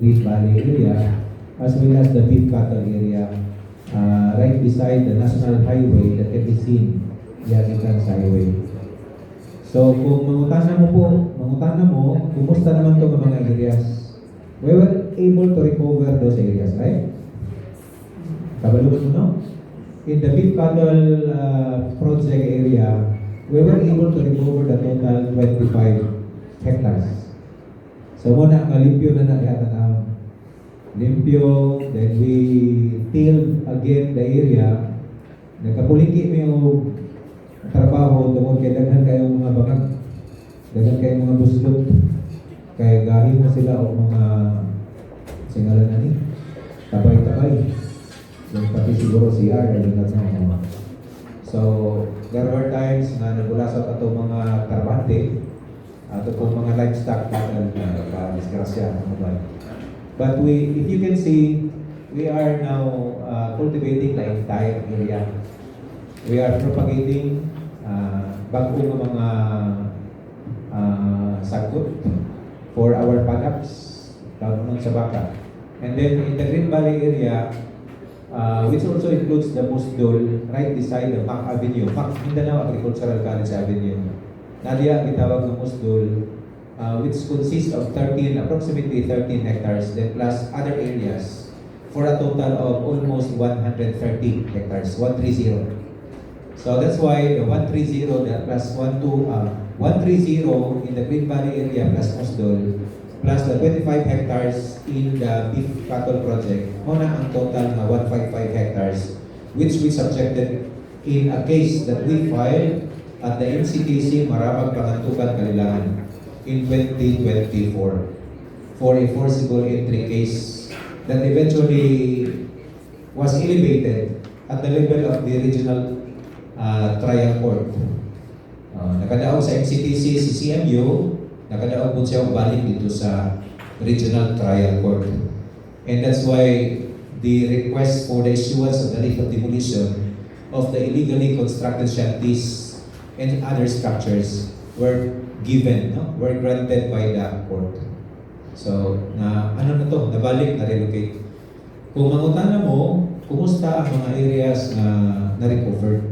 Rift Valley area, as well as the beef cattle area, right beside the National Highway that can be seen, Yagitan Highway. So kung mangutana mo, kumusta naman itong mga areas? We were able to recover those areas, right? Kabalungan mo, no? In the beef cattle project area, we were able to recover the total 25 hectares. So muna, limpyo na nakatanaw. Limpyo, then we tilled again the area. Nagkapuliki mo yung trabaho tungkol kay daghan kayong mga bakag, daghan kayong mga buslot, kaya gahin mo sila o mga singalan na ni, tabay-tabay. Yung pati siguro CR, ayun na sa So, there were times na nagulasot ato mga trabante, ato pong mga livestock cattle na disgrasya ng mobile. But if you can see, we are now cultivating the entire area. We are propagating bagong mga sagot for our products, lalo nun sa baka. And then in the Green Valley area, which also includes the Musdol, right beside the Mac Avenue, Mac Mindanao Agricultural College Avenue. Nadia, gitawag ng Musdol, which consists of approximately 13 hectares, then plus other areas, for a total of almost 130 hectares, 130. So that's why the 130, the plus 130 in the Green Valley area plus Musdol, plus the 25 hectares in the beef cattle project, muna ang total na 155 hectares, which we subjected in a case that we filed at the NCTC Marabag Pangantukan Kalilangan in 2024 for a forcible entry case that eventually was elevated at the level of the regional trial court. Nakadaog sa NCTC si CMU, nakadaog po siya balik dito sa regional trial court. And that's why the request for the issuance of the writ of demolition of the illegally constructed shanties and other structures were were granted by the court. So, nabalik, na-relocate. Kung mangutana mo, kumusta ang mga areas na na-recovered?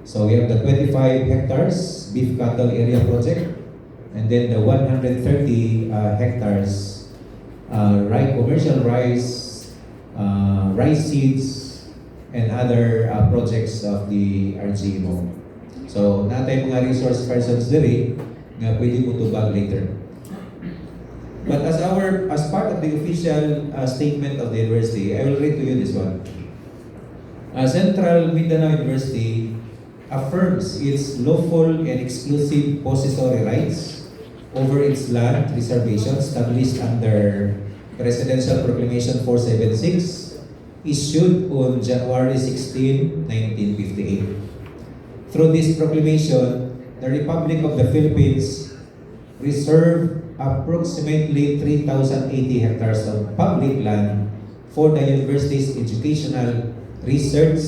So, we have the 25 hectares beef cattle area project, and then the 130 hectares commercial rice, rice seeds, and other projects of the RGMO. So, natay mga resource persons diri nga pwede mo tubag later. But as part of the official statement of the university, I will read to you this one. Central Mindanao University affirms its lawful and exclusive possessory rights over its land reservation established under Presidential Proclamation 476 issued on January 16, 1958. Through this proclamation, the Republic of the Philippines reserved approximately 3,080 hectares of public land for the university's educational, research,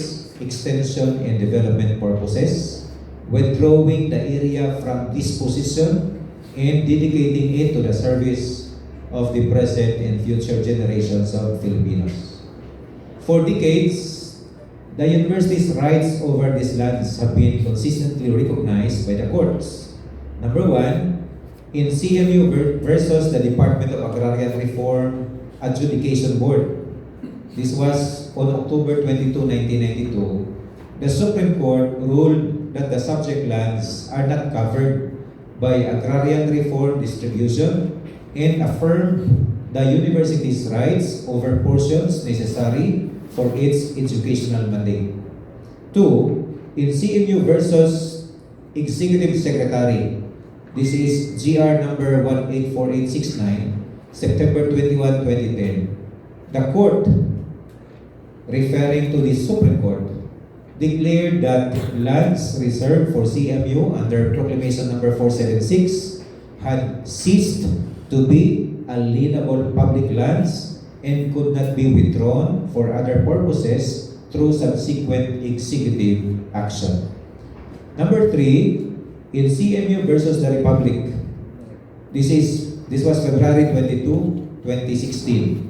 extension, and development purposes, withdrawing the area from disposition and dedicating it to the service of the present and future generations of Filipinos. For decades, the university's rights over these lands have been consistently recognized by the courts. Number one, in CMU versus the Department of Agrarian Reform Adjudication Board. This was on October 22, 1992. The Supreme Court ruled that the subject lands are not covered by agrarian reform distribution and affirmed the university's rights over portions necessary for its educational mandate. Two, in CMU versus Executive Secretary, this is GR number 184869, September 21, 2010. The court, referring to the Supreme Court, declared that lands reserved for CMU under Proclamation number 476 had ceased to be alienable public lands and could not be withdrawn for other purposes through subsequent executive action. Number three, in CMU versus the Republic, this was February 22, 2016,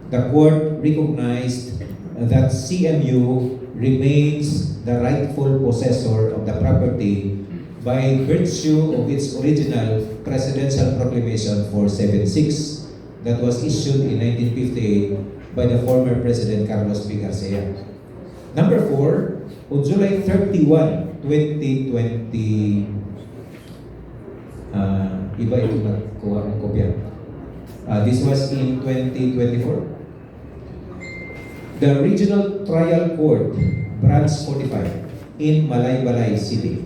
the court recognized that CMU remains the rightful possessor of the property by virtue of its original Presidential Proclamation 476 that was issued in 1958 by the former President Carlos P. Garcia. Number 4, on July 31, 2020, iba ito nakuha ng kopya. This was in 2024. The Regional Trial Court, Branch 45 in Malaybalay City,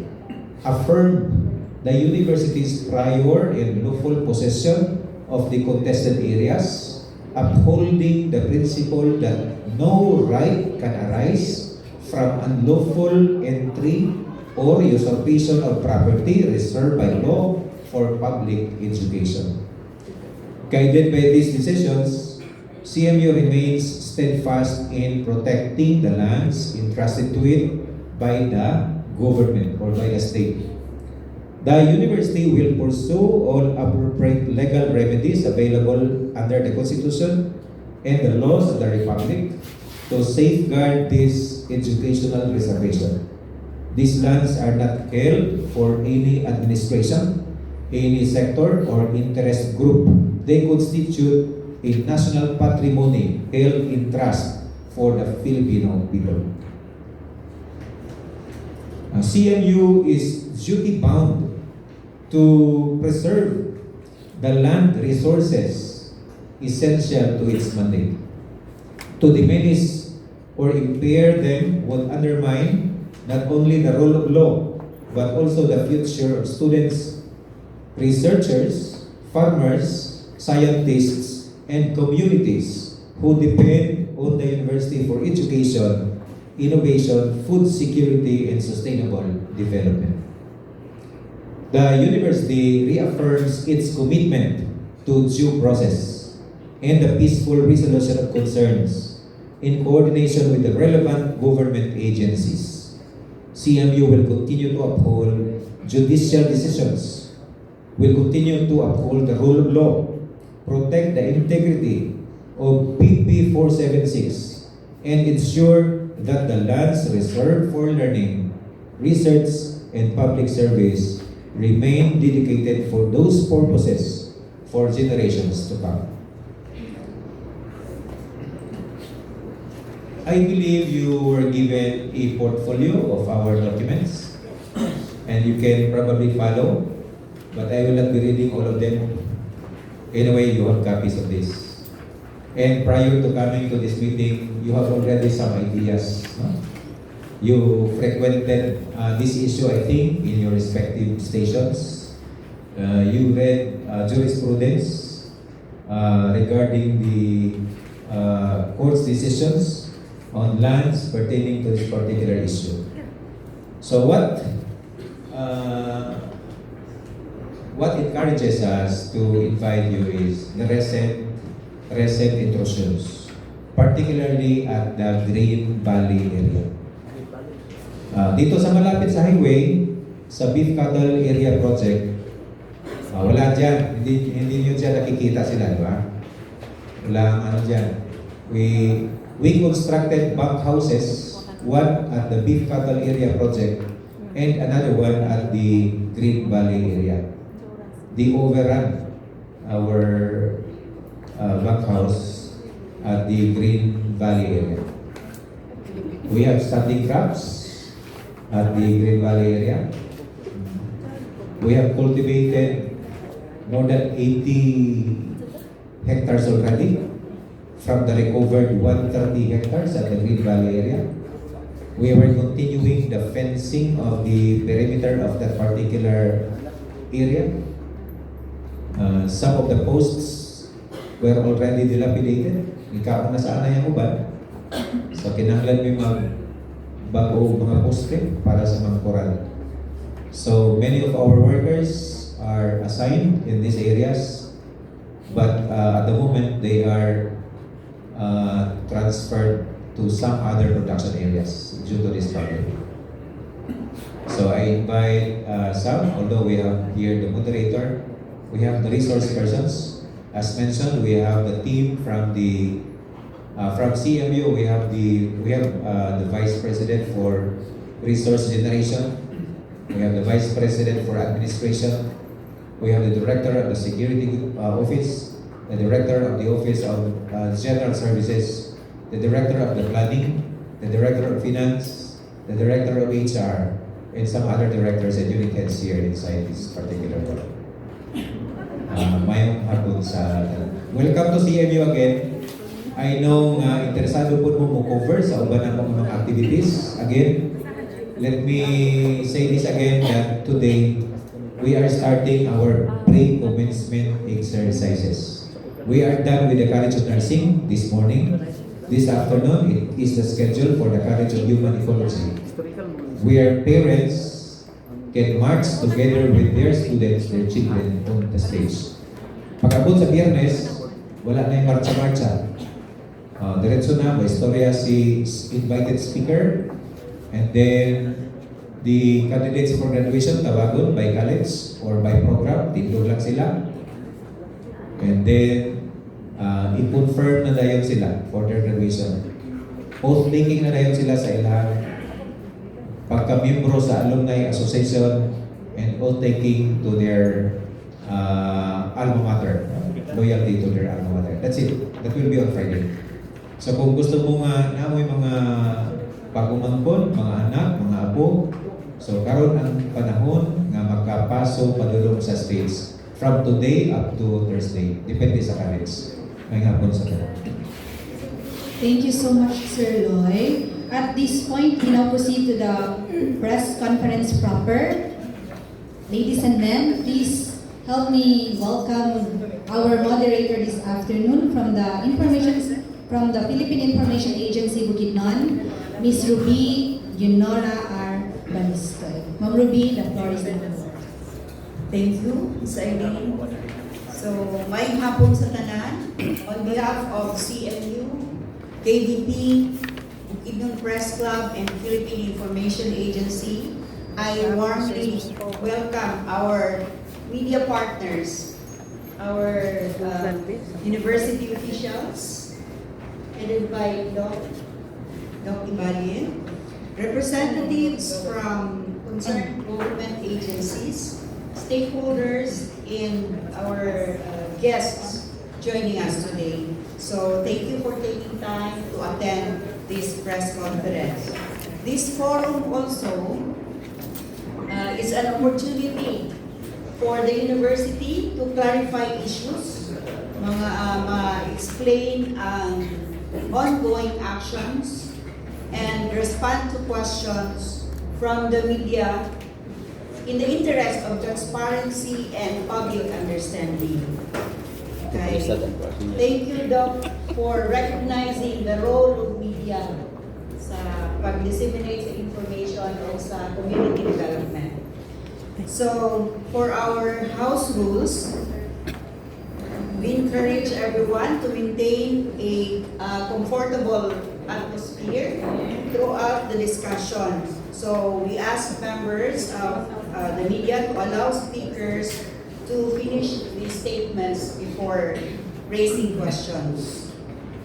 affirmed the university's prior and lawful possession of the contested areas, upholding the principle that no right can arise from unlawful entry or usurpation of property reserved by law for public education. Guided by these decisions, CMU remains steadfast in protecting the lands entrusted to it by the government or by the state. The university will pursue all appropriate legal remedies available under the Constitution and the laws of the Republic to safeguard this educational reservation. These lands are not held for any administration, any sector, or interest group. They constitute a national patrimony held in trust for the Filipino people. CMU is duty-bound to preserve the land resources essential to its mandate. To diminish or impair them would undermine not only the rule of law, but also the future of students, researchers, farmers, scientists, and communities who depend on the university for education, innovation, food security, and sustainable development. The university reaffirms its commitment to due process and the peaceful resolution of concerns in coordination with the relevant government agencies. CMU will continue to uphold judicial decisions, will continue to uphold the rule of law, protect the integrity of PP 476, and ensure that the lands reserved for learning, research, and public service remain dedicated for those purposes for generations to come. I believe you were given a portfolio of our documents and you can probably follow, but I will not be reading all of them. Anyway, you have copies of this. And prior to coming to this meeting, you have already some ideas. No? You frequented this issue, I think, in your respective stations. You read jurisprudence regarding the court's decisions on lands pertaining to this particular issue. So what encourages us to invite you is the recent intrusions, particularly at the Green Valley area. Dito sa malapit sa highway, sa Beef Cattle Area Project, wala dyan. Hindi nyo dyan nakikita sila, di ba? Walang ano dyan. We constructed bunk houses, one at the Beef Cattle Area Project and another one at the Green Valley area. They overrun our bunk house at the Green Valley area. We have standing crops at the Green Valley area. We have cultivated more than 80 hectares already from the recovered 130 hectares at the Green Valley area. We were continuing the fencing of the perimeter of that particular area. Some of the posts were already dilapidated. Ikaw na saan na yung uban. So kinahanglan may bago mga poste para sa mga koral. So many of our workers are assigned in these areas, but at the moment they are transferred to some other production areas due to this problem. So I invite some, although we have here the moderator, we have the resource persons. As mentioned, we have the team from CMU. We have the Vice President for Resource Generation. We have the Vice President for Administration. We have the Director of the Security Office, the Director of the Office of General Services, the Director of the Planning, the Director of Finance, the Director of HR, and some other directors and unit heads here inside this particular role. Mayong hapon sa welcome to CMU again. I know interesado po mo cover sa uban ng mga activities. Again, let me say this again that today we are starting our pre-commencement exercises. We are done with the College of Nursing this morning. This afternoon, it is the schedule for the College of Human Ecology, where parents can march together with their students, their children on the stage. Pagkabot sa Biyernes, wala na yung marcha-marcha. Diretso na, may istorya si invited speaker, and then the candidates for graduation tawagon by college or by program, tindog lang sila. And then, i-confirm na dayon sila for their graduation. Oath-taking na dayon sila sa ilang pagka-membro sa Alumni Association and oath-taking to their alma mater, loyalty to their alma mater. That's it. That will be on Friday. So kung gusto mo nga namoy mga pagumangkon, mga anak, mga apo, so karon ang panahon nga makapasok padulong sa stage from today up to Thursday. Depende sa college. May hapon sa kanila. Thank you so much, Sir Loy. At this point, we now proceed to the press conference proper. Ladies and men, please help me welcome our moderator this afternoon from the Philippine Information Agency Bukidnon, Ms. Ruby Yunora R. Banistoy. Ma'am Ruby, the floor is yours. Thank you, Ms. Eileen. So, may hapon sa tanan. On behalf of CMU, KDP, Bukidnon Press Club, and Philippine Information Agency, I warmly welcome our media partners, our university officials, headed by Doc Ibalien, representatives from concerned government agencies, stakeholders, and our guests joining us today. So thank you for taking time to attend this press conference. This forum also is an opportunity for the university to clarify issues, explain ang ongoing actions, and respond to questions from the media in the interest of transparency and public understanding. Okay. Thank you, Doc, for recognizing the role of media sa pag-disseminate sa information o sa community development. So, for our house rules, we encourage everyone to maintain a comfortable atmosphere throughout the discussion. So, we ask members of the media to allow speakers to finish these statements before raising questions.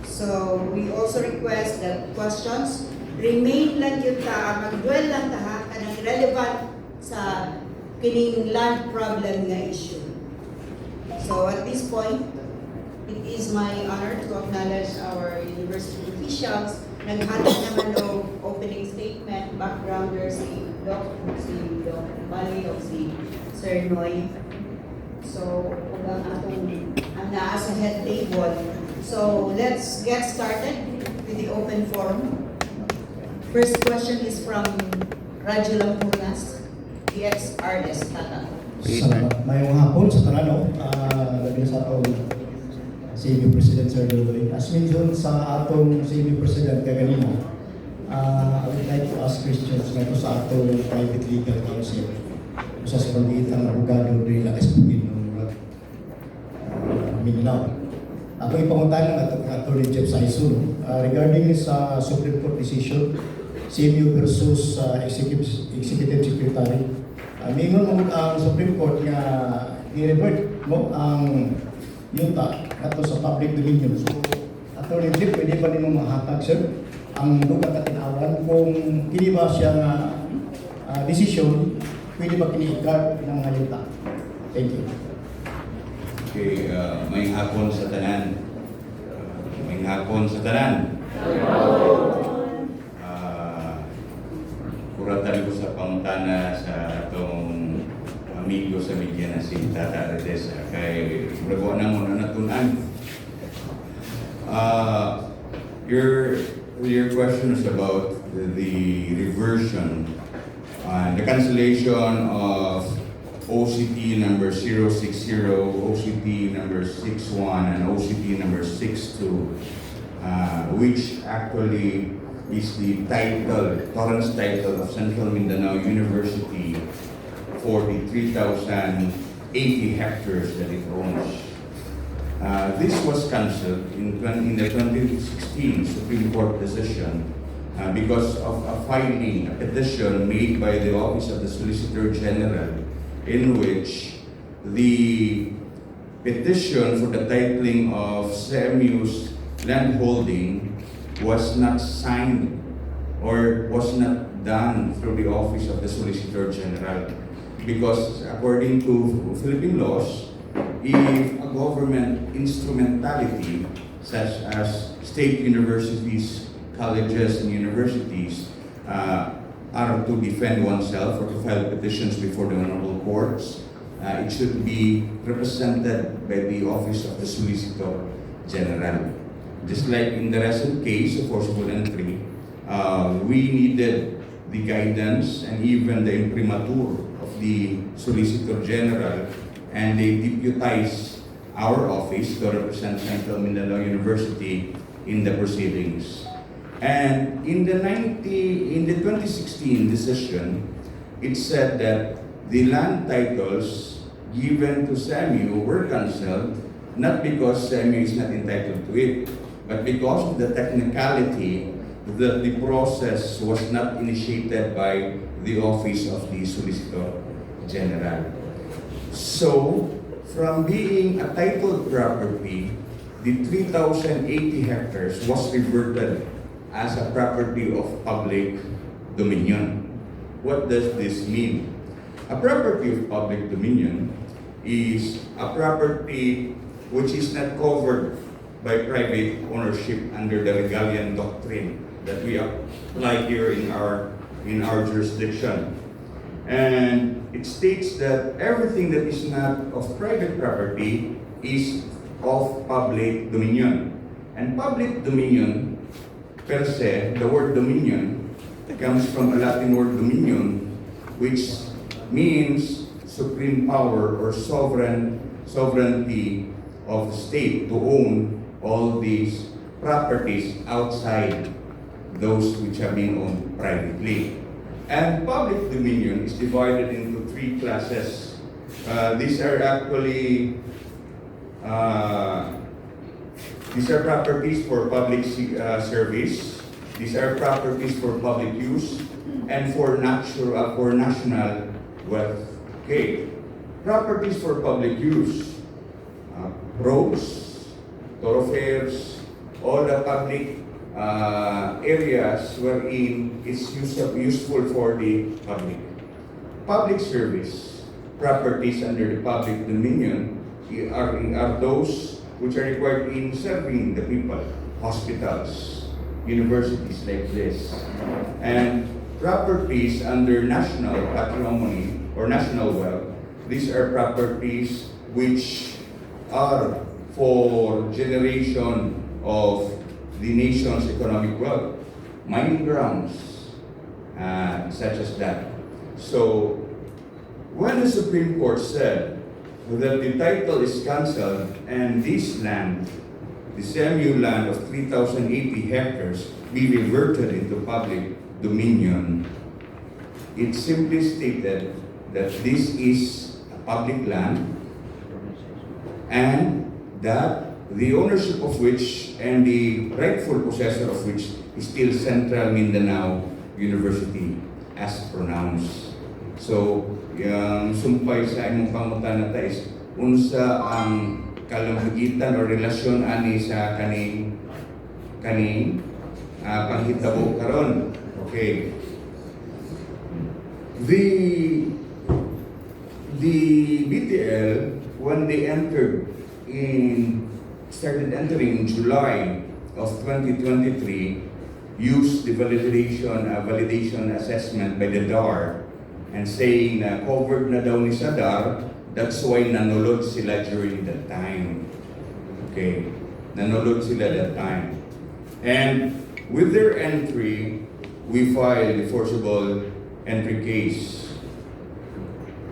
So, we also request that questions remain lang yun mag-dwell lang kanang relevant sa kining land problem nga issue. So, at this point, it is my honor to acknowledge our university officials. Naghatag naman o opening statement, backgrounder si Doc Bali o si Sir Noy. So, ang naa sa head table. So, let's get started with the open forum. First question is from Radyo Lampunas, DXRS Tata. Salamat. Mayong hapon sa tanan, labi sa atong CMU President Sir Dodoy. As mentioned sa atong CMU President kaganina, I would like to ask questions nga sa atong private legal counsel. Sa pag-iitang abogado rin na kaspugin ng Mindanao. Ako ipanguntahan ng Attorney Jeff Saisun regarding sa Supreme Court decision CMU versus Executive Secretary. Mingon mo ang Supreme Court nga i-revert mo ang yuta nato sa public dominion. So, Attorney Jeff, pwede ba nimo mahatag, sir, ang dugang katinawan kung kini ba siya nga decision, pwede ba kini-guard ng hayuta? Thank you. Okay, may hapon sa tanan. May hapon sa tanan. Kuratan ko sa pangutana sa atong amigo sa media na si Tata Redes kay Bravo na mo na natunan. Your question is about the reversion and the cancellation of OCT number 060, OCT number 61, and OCT number 62, which actually is the title, Torrance title of Central Mindanao University for the 3,080 hectares that it owns. This was cancelled in the 2016 Supreme Court decision because of a filing, a petition made by the Office of the Solicitor General, in which the petition for the titling of CMU's land holding was not signed or was not done through the Office of the Solicitor General. Because according to Philippine laws, if a government instrumentality such as state universities, colleges, and universities are to defend oneself or to file petitions before the honorable courts, it should be represented by the Office of the Solicitor General. Just like in the recent case of forcible entry, we needed the guidance and even the imprimatur of the Solicitor General, and they deputized our office to represent Central Mindanao University in the proceedings. And in the 2016 decision, it said that the land titles given to SEMU were cancelled, not because SEMU is not entitled to it, but because of the technicality that the process was not initiated by the Office of the Solicitor General. So, from being a titled property, the 3,080 hectares was reverted as a property of public dominion. What does this mean? A property of public dominion is a property which is not covered by private ownership under the Regalian doctrine that we apply here in our jurisdiction. And it states that everything that is not of private property is of public dominion. And public dominion, per se, the word dominion comes from a Latin word dominion, which means supreme power or sovereignty of the state to own all these properties outside those which have been owned privately. And public dominion is divided into three classes. These are actually these are properties for public service. These are properties for public use and for national wealth. Okay, properties for public use: roads, thoroughfares, all the public areas wherein it's useful for the public. Public service properties under the public dominion are those which are required in serving the people, hospitals, universities like this. And properties under national patrimony or national wealth, these are properties which are for generation of the nation's economic wealth, mining grounds, such as that. So, when the Supreme Court said that the title is cancelled and this land, the CMU land of 3,080 hectares, be reverted into public dominion, it simply stated that this is a public land and that the ownership of which and the rightful possessor of which is still Central Mindanao University as pronounced. So, yung sumpay sa imong pangutana is unsa ang kalambugitan o relasyon ani sa kaning panghitabo karon. Okay. The BTL, when they started entering in July of 2023, used the validation assessment by the DAR and saying na covered na daw ni sa DAR, that's why nanulod sila during that time. Okay, nanulod sila that time. And with their entry, we filed the forcible entry case.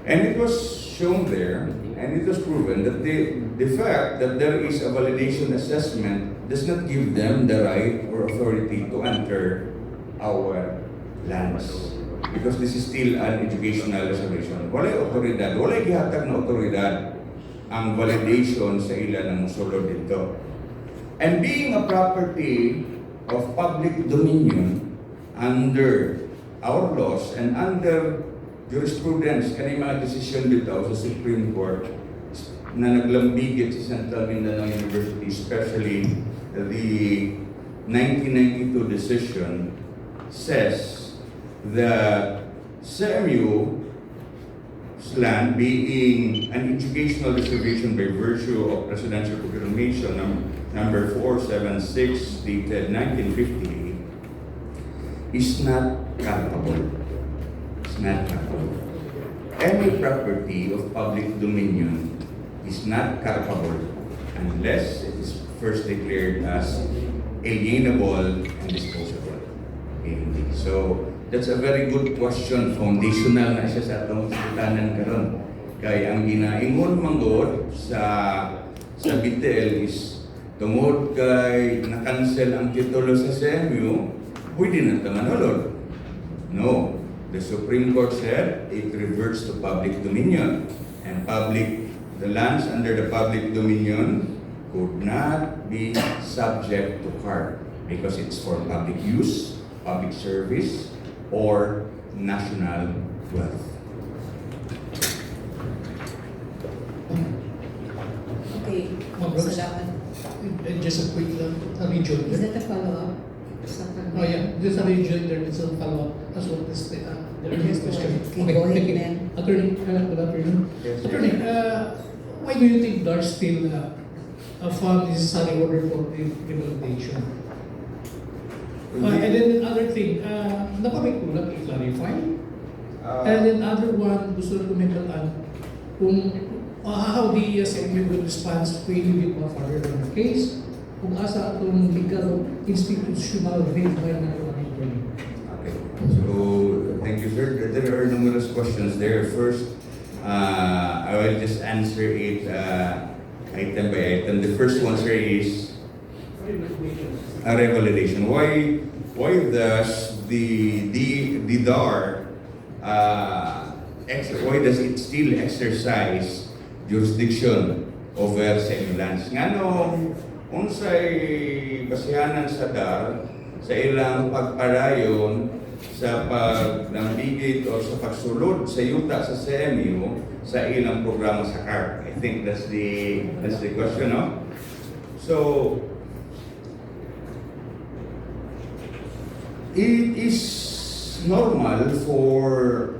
And it was shown there, and it was proven that the fact that there is a validation assessment does not give them the right or authority to enter our lands. Because this is still an educational reservation. Walay otoridad, walay gihatag na otoridad ang validation sa ilan ng musulod dito. And being a property of public dominion under our laws and under jurisprudence, kani mga desisyon dito sa Supreme Court na naglambigit sa Central Mindanao University, especially the 1992 decision, says that CMU's land being an educational reservation by virtue of Presidential Proclamation number 476 dated 1958 is not culpable. Not culpable. Any property of public dominion is not culpable unless it is first declared as alienable and disposable. Okay. So that's a very good question, foundational na siya sa atong sitanan karon. Kaya ang ginaingon manggod sa BTL is tungod kay na-cancel ang titulo sa CMU, pwede na ito manulod. No. The Supreme Court said it reverts to public dominion, and the lands under the public dominion could not be subject to CART because it's for public use, public service, or national wealth. Okay, Brooks? salamat. Just a quick region. Is that a follow-up? Oh yeah, just a region there is a follow-up as well as the Yes, question. okay, go ahead, thank you. ma'am. Attorney, good afternoon. Yes, Attorney, why do you think DAR still found necessary order for the implementation? And then other thing, napamikulat i-clarify. And then other one, gusto ko kumentan kung how the CMU will respond really with more further on the case, kung asa itong legal institutional verify na ito ang attorney. Okay. So, thank you, sir. There are numerous questions there. First, I will just answer it item by item. The first one, sir, is a revalidation. Why does the DAR why does it still exercise jurisdiction over sa inyong lands? Ngano unsay basihanan sa DAR sa ilang pagparayon sa pagnambigit o sa pagsulod sa yuta sa CMU sa ilang programa sa CART? I think that's the question, no? So it is normal for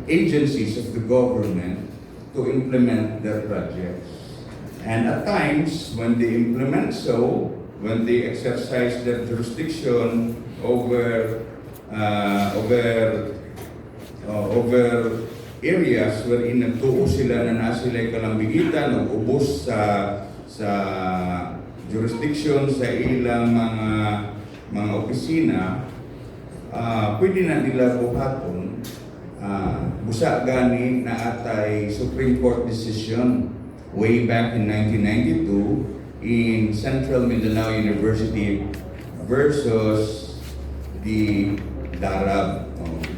agencies of the government to implement their projects. And at times, when they implement when they exercise their jurisdiction over areas wherein nagtuo sila na nasila'y kalambigitan o ubos sa jurisdiction sa ilang mga opisina, pwede na nila buhaton busa gani na atay Supreme Court decision way back in 1992 in Central Mindanao University versus the DARAB,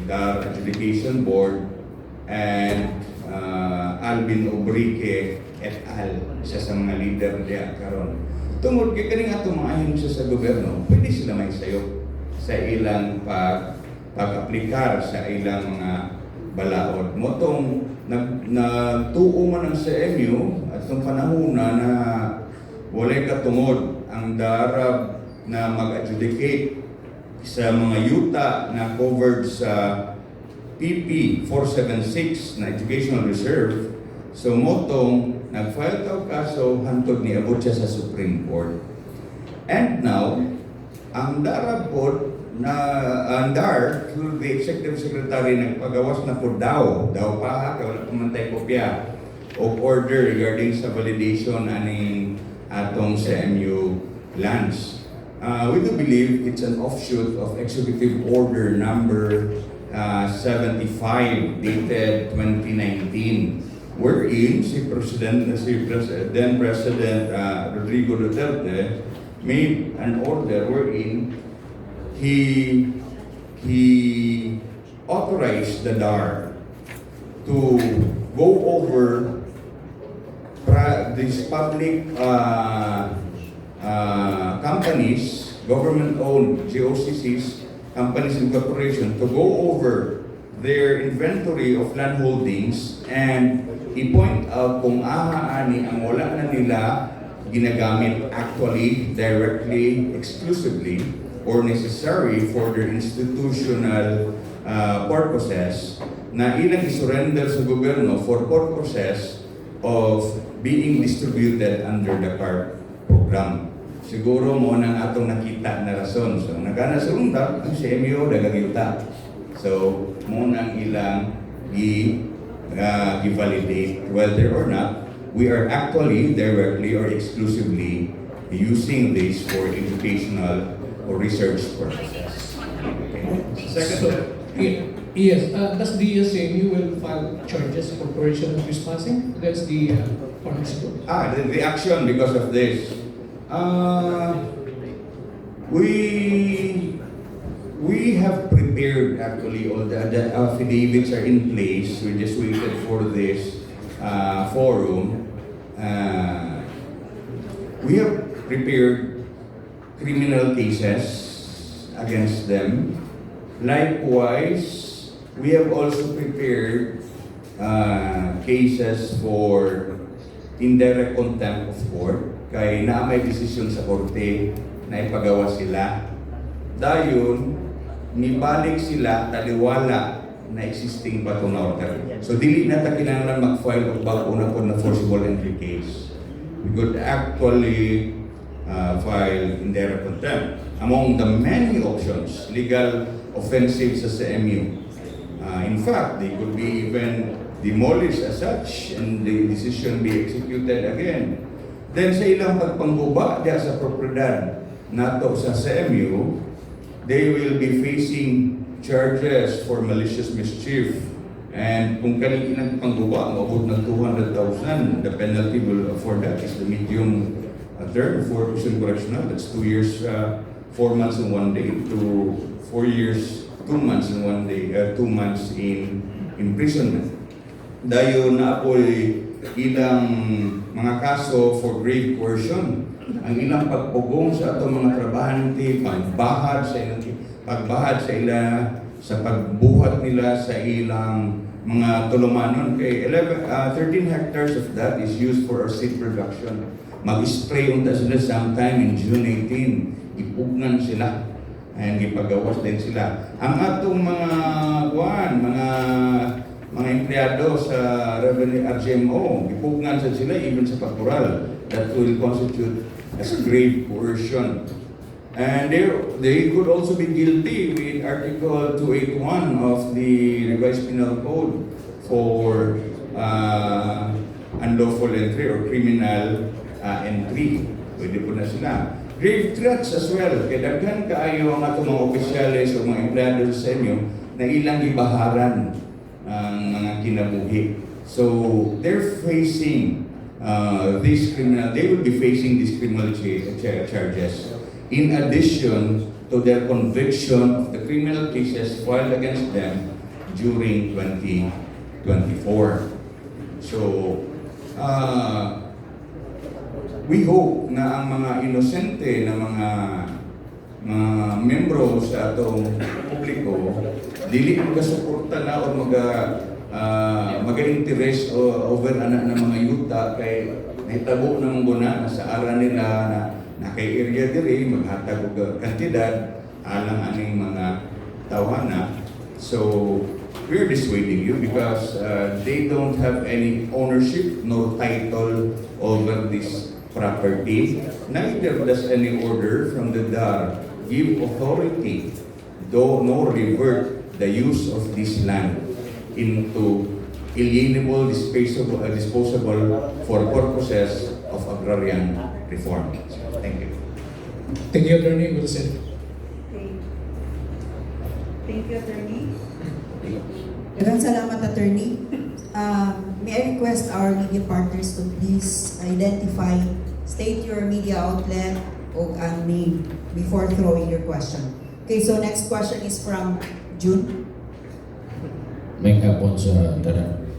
DAR Adjudication Board, and Alvin Obrique et al. Isa sa mga leader diya karon. Tungod kay kaning atong maayon siya sa gobyerno, pwede sila may sayop sa ilang pag-aplikar sa ilang mga balaod. Motong nagtuo man ang CMU at itong panahon na walay katungod ang darab na mag-adjudicate sa mga yuta na covered sa PP 476 na Educational Reserve. So motong nag-file taw kaso hantod ni abot siya sa Supreme Court. And now, ang darab po na andar through the Executive Secretary nagpagawas na po daw pa, kaya wala pumantay kopya of order regarding sa validation aning atong CMU lands. We do believe it's an offshoot of Executive Order number 75 dated 2019, wherein then President Rodrigo Duterte made an order wherein he authorized the DAR to go over these public companies, government-owned GOCCs, companies and corporations, to go over their inventory of land holdings and i-point out kung ani ang wala na nila ginagamit actually, directly, exclusively, or necessary for their institutional purposes na ilang isurrender sa gobyerno for purposes of being distributed under the CARP program. Siguro mo nang atong nakita na rason. So, nagana sa undak, ang CMU dagagita. So, mo nang ilang i-validate whether or not we are actually, directly, or exclusively using this for educational or research purposes. Okay. So, yes, does the CMU will file charges for corporation of trespassing against the partnership? The action because of this. We have prepared actually all the affidavits are in place. We just waited for this forum. We have prepared criminal cases against them. Likewise, we have also prepared cases for indirect contempt of court. Kay na may desisyon sa korte na ipagawa sila. Dayon, nibalik sila taliwala na existing baton order. So dili na ta kinahanglan mag-file og bago na po na forcible entry case. We could actually file indirect contempt. Among the many options, legal offensive sa CMU. In fact, they could be even demolished as such and the decision be executed again. Then sa ilang pagpangguba diya sa propriedad nato sa CMU, they will be facing charges for malicious mischief. And kung kanilang pangguba, maabot ng 200,000, the penalty will for that is the medium term for prison correctional. That's 2 years, 4 months and 1 day to 4 years, 2 months and 1 day, 2 months in imprisonment. Dayon na apoy ilang mga kaso for grave coercion. Ang ilang pagpugong sa atong mga trabahante, pagbahad sa ila sa pagbuhat nila sa ilang mga tulumanon kay 13 hectares of that is used for our seed production. Mag-spray unta sila sometime in June 18. Ipugnan sila and ipagawas din sila. Ang atong mga empleyado sa Revenue RGMO, ipugnan sa sila even sa pastoral. That will constitute as grave coercion. And they could also be guilty with Article 281 of the Revised Penal Code for unlawful entry or criminal entry. Pwede po na sila. Grave threats as well. Kaya daghan kaayo ang atong mga opisyalis o mga empleyado sa inyo na ilang ibaharan ang mga kinabuhi. So they're facing they will be facing these criminal charges. In addition to their conviction of the criminal cases filed against them during 2024. So, we hope na ang mga inosente na mga membro sa atong publiko dili magasuporta na o mag-interest over ana ng mga yuta kay nahitabo naman guna na sa ara nila na kay area diri maghatag og kantidad alang aning mga tawhana. So we're dissuading you because they don't have any ownership nor title over this property. Neither does any order from the DAR give authority, though nor revert the use of this land into alienable, disposable for purposes of agrarian reform. Thank you. Thank you, Attorney Wilson. Okay. Thank you, Attorney. Maraming salamat, Attorney. May I request our media partners to please identify, state your media outlet o ang name before throwing your question. Okay, so next question is from June. May kapon sa tanan.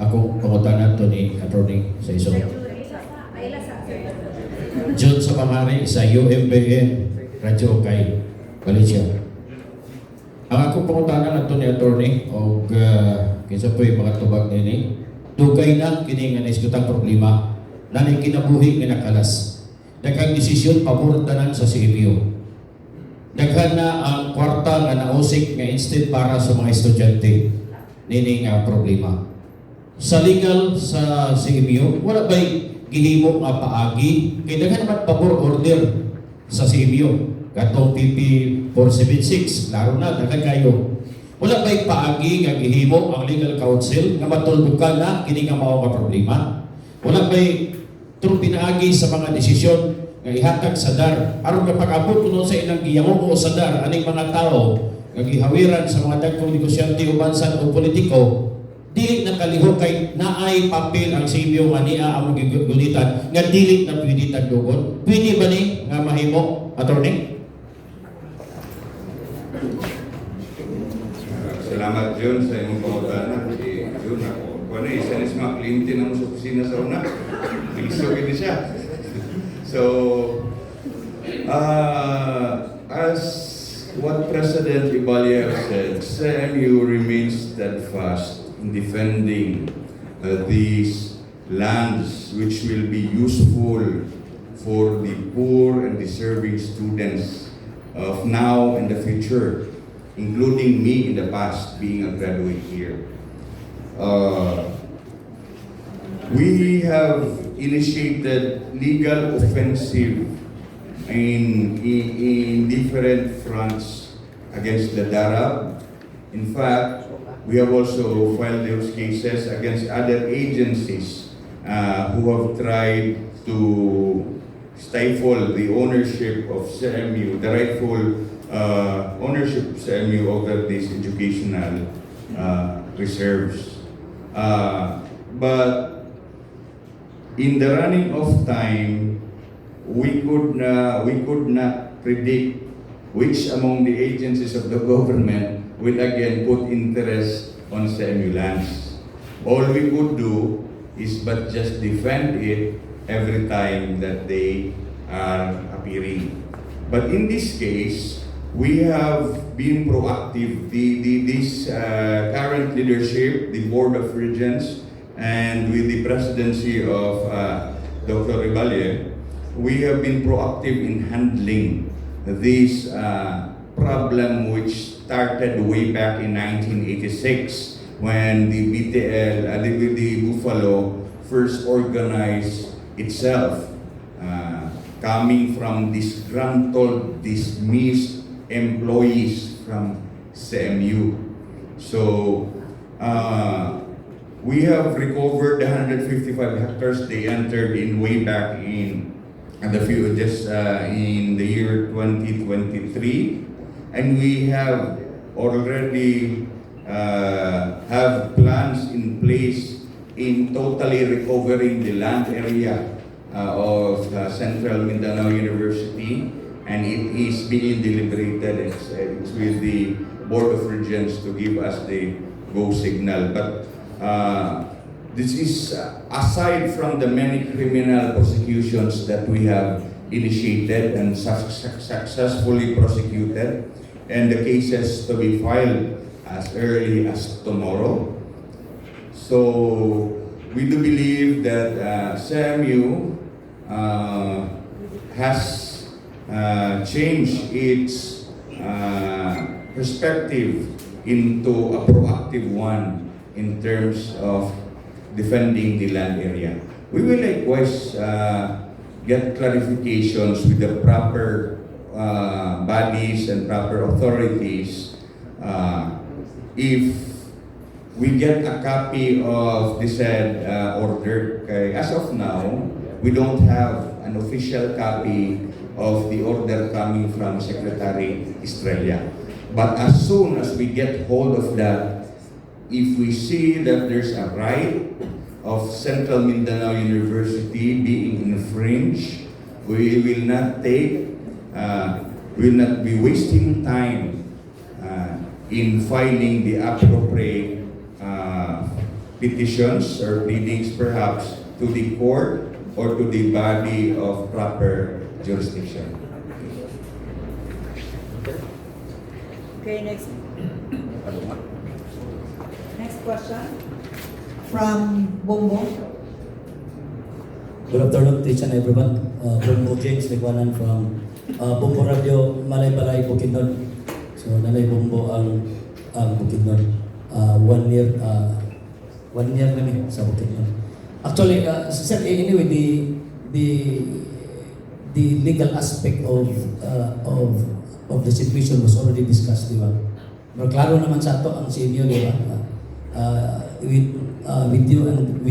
Ako pangutanan to ni Attorney sa iso. June sa pamari sa UMBN Radyo kay Valencia. Ang ako pangutanan ato ni Attorney og kinsa po'y mga tubag nini. Dugay na kini nga naisgutang problema na kinabuhi nga nakalas. Daghang desisyon pabor tanan sa CMU. Daghan na ang kwarta nga nausik nga instead para sa mga estudyante nini nga problema. Sa legal sa CMU, wala ba'y gihimo nga paagi? Kaya daghan naman pabor order sa CMU. Katong PP 476, laro na, daghan kayo. Wala ba'y paagi nga gihimo ang legal counsel nga matuldukan na kini nga mao nga problema? Wala ba'y pinaagi sa mga desisyon nga ihatag sa DAR aron kapag-abot kuno sa ilang giyamo sa DAR aning mga tao nga gihawiran sa mga dagkong negosyante o bansa o politiko dili nakalihok kay naay papel ang CMU nga niya ang gigulitan nga dili na pwede tagdugon. Pwede ba ni nga mahimo, Attorney? Salamat Jun sa imong pangutana. Si Jun ako. Kung ano, isa na sa mga kliyente na mo sa opisina sa una. Piso gini siya. So, as what President Ibalya said, CMU remains steadfast in defending these lands which will be useful for the poor and deserving students of now and the future, including me in the past being a graduate here. We have initiated legal offensive in different fronts against the DARAB. In fact, we have also filed those cases against other agencies who have tried to stifle the ownership of CMU, the rightful ownership of CMU over these educational reserves. But in the running of time, we could not predict which among the agencies of the government will again put interest on CMU lands. All we could do is but just defend it every time that they are appearing. But in this case, we have been proactive. This current leadership, the Board of Regents, and with the presidency of Dr. Ibalya, we have been proactive in handling this problem which started way back in 1986 when the BTL, the Buffalo, first organized itself, coming from disgruntled, dismissed employees from CMU. So, we have recovered the 155 hectares they entered in way back in in the year 2023, and we have already have plans in place in totally recovering the land area of Central Mindanao University, and it is being deliberated. It's with the Board of Regents to give us the go signal. But this is aside from the many criminal prosecutions that we have initiated and successfully prosecuted, and the cases to be filed as early as tomorrow. So we do believe that SMU has changed its perspective into a proactive one in terms of defending the land area. We will likewise get clarifications with the proper bodies and proper authorities if we get a copy of the said order. As of now, we don't have an official copy of the order coming from Secretary Estrella. But as soon as we get hold of that, if we see that there's a right of Central Mindanao University being infringed, we will not be wasting time in filing the appropriate petitions or pleadings perhaps to the court or to the body of proper jurisdiction. Okay, next question. From Bongbong. Good afternoon, teacher and everyone. Bongbong James Ligwanan from Bombo Radio, Malay-Balay, Bukidnon. So, Nalay Bombo ang Bukidnon. 1 year kami sa Bukidnon. Actually, sir, anyway, the legal aspect of the situation was already discussed, di ba? Pero klaro naman sa ato ang CMU, di ba? With you and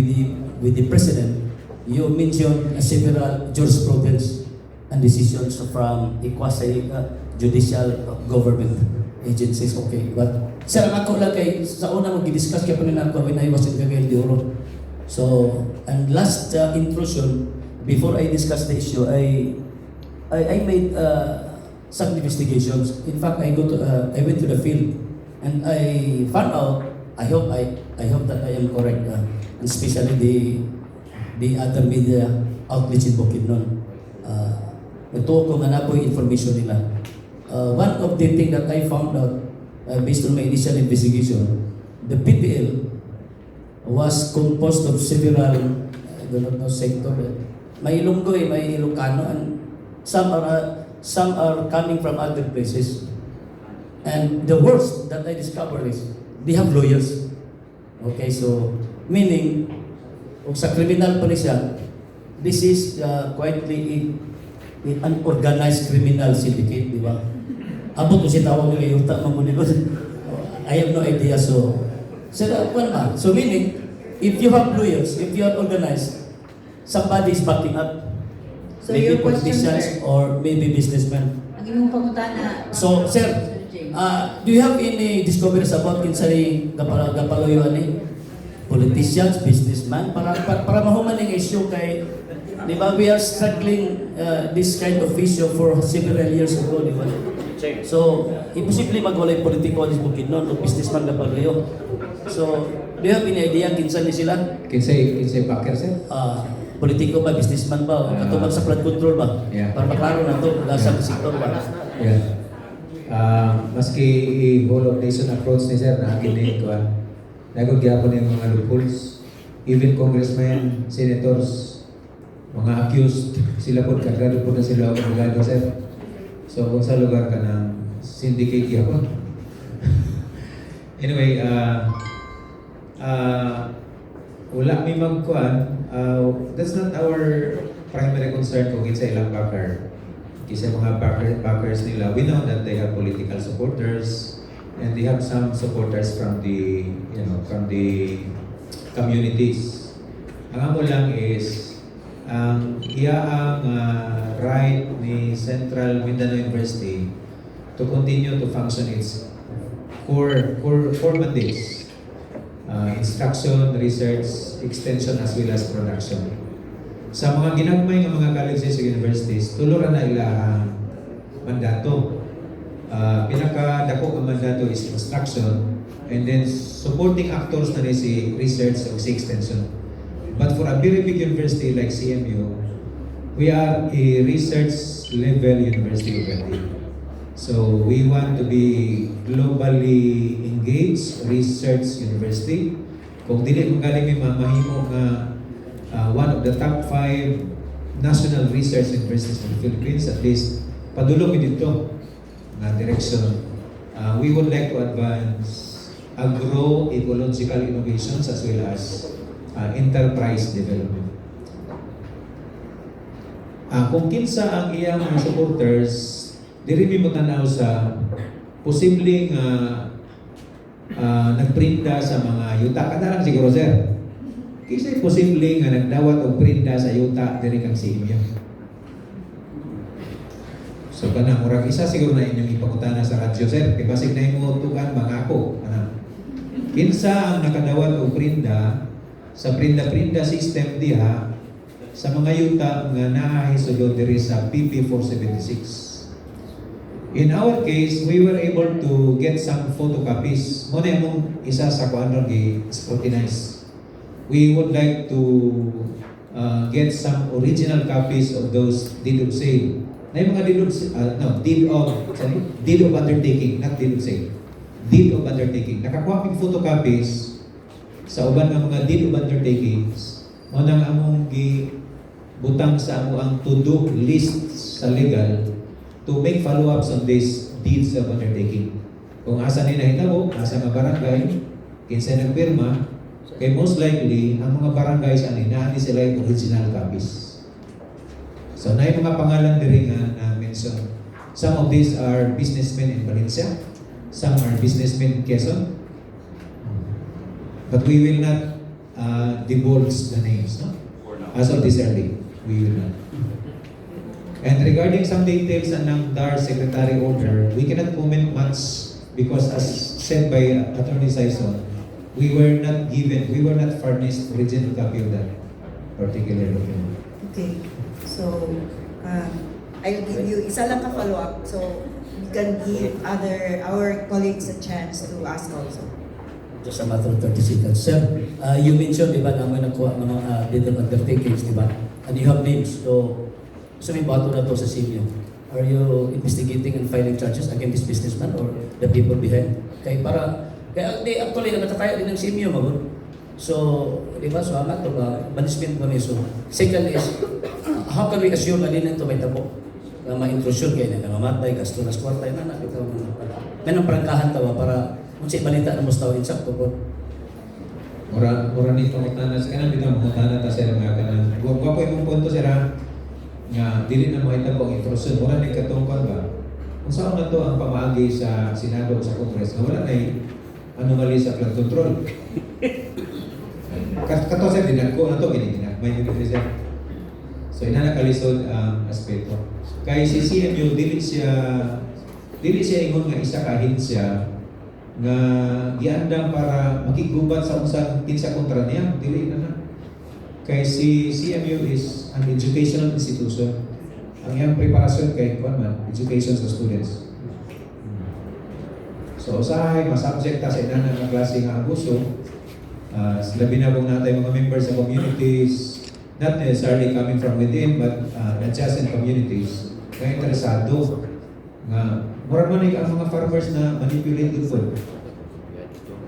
with the president, you mentioned several jurisprudence and decisions from quasi-judicial government agencies. Okay, but sir, ako lang kay sa una mag-discuss kaya pa rin ako when I was in Cagayan de Oro. So, and last intrusion, before I discuss the issue, I made some investigations. In fact, I went to the field and I found out. I hope that I am correct, and especially the other media outlets in Bukidnon. Ito ko nga na po yung information nila. One of the things that I found out based on my initial investigation, the PPL was composed of several, I don't know, sector. May Ilonggo, may Ilocano, and some are coming from other places. And the worst that I discovered is they have lawyers. Okay, so meaning, kung sa criminal pa siya, this is quietly an organized criminal syndicate, di ba? Abot ko si tawag nila yung tamang ko. I have no idea. So meaning, if you have lawyers, if you are organized, somebody is backing up. So Maybe your question, politicians sir? or maybe businessmen. Ang imong pangutana. So, sir, do you have any discoveries about kinsay gapaloyo ani? Politicians, businessmen, para mahuman ng issue kay, di ba, we are struggling this kind of issue for several years ago, di ba? So, imposible magwalay politiko ni Bukidnon o businessman gapaloyo. So, do you have any idea kinsa ni sila? Kinsay backer, sir? Politiko ba, businessman ba, o katubag sa flood control ba? Yeah. Para maklaro na ito, lasang sektor ba? Yeah. Maski i-whole of nation approach ni sir na kini ko nagugyapo ng mga loopholes, even congressmen, senators, mga accused, sila po kagrado po na sila abogado sir. So kung sa lugar ka ng syndicate yapon. Anyway, wala may magkuan, that's not our primary concern kung sa ilang backer. Kasi mga backers nila, we know that they have political supporters and they have some supporters from the communities. Ang amo lang is ang iyaang right ni Central Mindanao University to continue to function its core mandates, instruction, research, extension as well as production. Sa mga ginagmay ng mga colleges o universities, tuluran na ilang mandato. Pinakadako ang mandato is instruction and then supporting actors na rin si research o si extension. But for a very big university like CMU, we are a research level university already. So we want to be globally engaged research university Kung dili mo galing may mahimo nga one of the top 5 national research universities in the Philippines, at least padulong dito na direction. We would like to advance agroecological innovations as well as enterprise development. Kung kinsa ang iyang mga supporters, diri mi mo tanaw sa posibleng nagprinta sa mga yuta. Kada lang siguro, sir. Kisa'y posibleng nagdawat o printa sa yuta diri kang simyo. So kanang murag isa siguro na inyong ipakutana sa radyo, sir. Kaya basig na mo tukan mga ako. Kinsa ang nakadawat o printa sa prinda-prinda system diha sa mga yuta nga naahisugod diri sa PP 476. In our case, we were able to get some photocopies. Muna yung isa sa kuandang i-scrutinize. We would like to get some original copies of those deed of sale. Na yung mga deed of undertaking, not deed of sale. Deed of undertaking. Nakakuha kong photocopies sa uban ng mga deed of undertakings. Muna ang among butang sa amo ang to-do list sa legal to make follow-ups on these deeds of undertaking. Kung asa ni nahitabo, asa nga barangay, kinsa nagpirma, kay most likely, ang mga barangays naani sila yung original copies. So, na yung mga pangalan diri nga na-mention. Some of these are businessmen in Valencia, some are businessmen in Quezon, but we will not divulge the names, no? As of this early, we will not. And regarding some details ng DAR Secretary Order, we cannot comment much because as said by Attorney Saison, we were not furnished original copy of that particular document. Okay. So, I'll give you, isa lang ka follow-up. So, we can give our colleagues a chance to ask also. Just a matter of 30 seconds. Sir, you mentioned, di ba, na may nakuha ng mga deed of undertakings, di ba? And you have names. So may bato na to sa simyo. Are you investigating and filing charges against this businessman or the people behind? Kaya actually, natatayo din ng simyo, mabun. So, di ba, so amat to ba, management mo niso. Second is, how can we assure na din ito may tabo? Na ma-intrusion kayo na nangamatay, gasto na squarta, na ito. May nang prangkahan tawa para kung siya balita na mustaw insak to po. Mura ni pangutana sa kanang bitang pangutana ta sir mga kanang. Gwapo imong punto sir nga dili na mahitabo ang intrusion. Mura ni katungkol ba? Kung saan na to ang pamaagi sa Senado o sa Congress nga wala na anomaly sa flood control. Kato sir dinagko na to may dito sir. So ina nakalisod ang aspeto. Kay si CMU dili siya ingon nga isa ka ahensya nga giandam para makigubat sa unsang kinsa kontra niya, dili na. Kay si CMU is an educational institution. Ang iyang preparasyon kay education sa students. So usahay masubject ta sa inana nga klase nga abuso. Labi na kung natay mga members sa communities, not necessarily coming from within but adjacent communities nga interesado nga murag man ang mga farmers na manipulate food.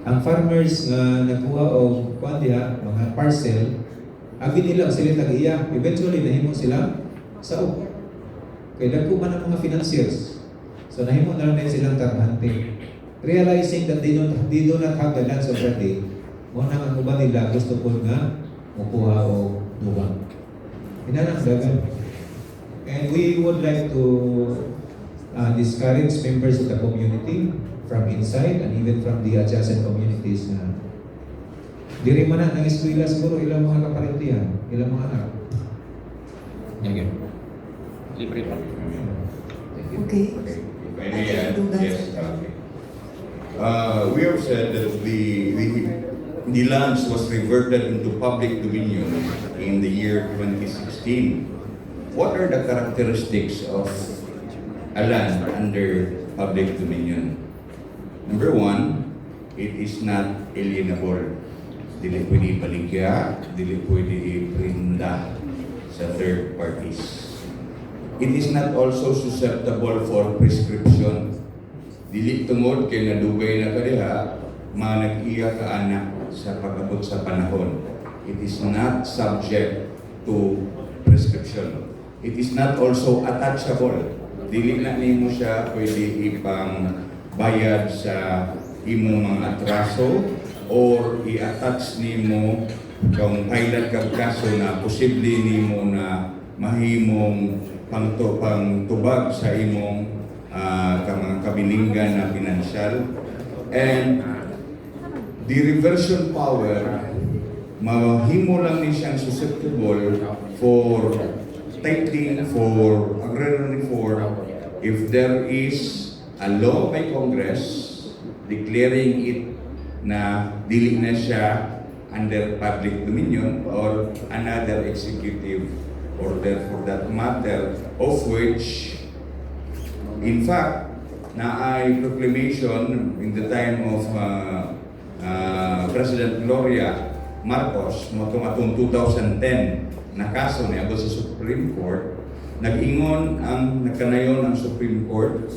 Ang farmers nga nagkuha og mga parcel, abi nila sila tag-iya, eventually nahimo sila sa kay dagko man ang mga financiers. So nahimo na lang silang tarbante. Realizing that they do not have the lands already, mo nang ang uban nila gusto po nga mukuha o luwang. Inalang dagan. And we would like to discourage members of the community from inside and even from the adjacent communities na diri man na ng eskwela siguro ilang mga kaparintihan, ilang mga anak. Thank you. Libre pa. Okay. If I may add, yes. We have said that the lands was reverted into public dominion in the year 2016. What are the characteristics of a land under public dominion? Number one, it is not alienable. Dili pwede ibaligya, dili pwede iprinda sa third parties. It is not also susceptible for prescription. Dili tungod kay nadugay na kadiha, manag-iya ka anak sa pag-abot sa panahon. It is not subject to prescription. It is not also attachable. Dili na nimo siya pwede ipang bayad sa imong mga atraso or i-attach nimo kung kailan kag kaso na posible nimo na mahimong pangtubag sa imong mga kabilinggan na pinansyal. And the reversion power, mahimo lang ni siyang susceptible for titling for agrarian reform if there is a law by Congress declaring it na dili na siya under public dominion or another executive order for that matter, of which in fact na ay proclamation in the time of President Gloria Marcos mo atong 2010 na kaso niya sa Supreme Court. Nag-ingon ang nakanayon ang Supreme Court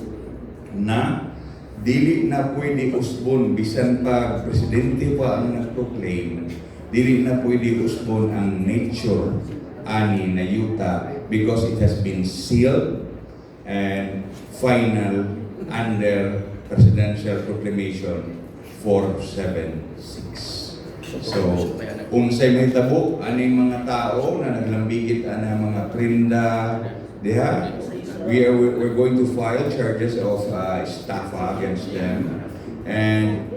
na dili na pwede usbon bisan pa presidente pa ang nag-proclaim, dili na pwede usbon ang nature ani na yuta because it has been sealed and final under Presidential Proclamation 476. So, unsay may tabo aning mga tao na naglambigit ana mga prinda diha, we're going to file charges of estafa against them. And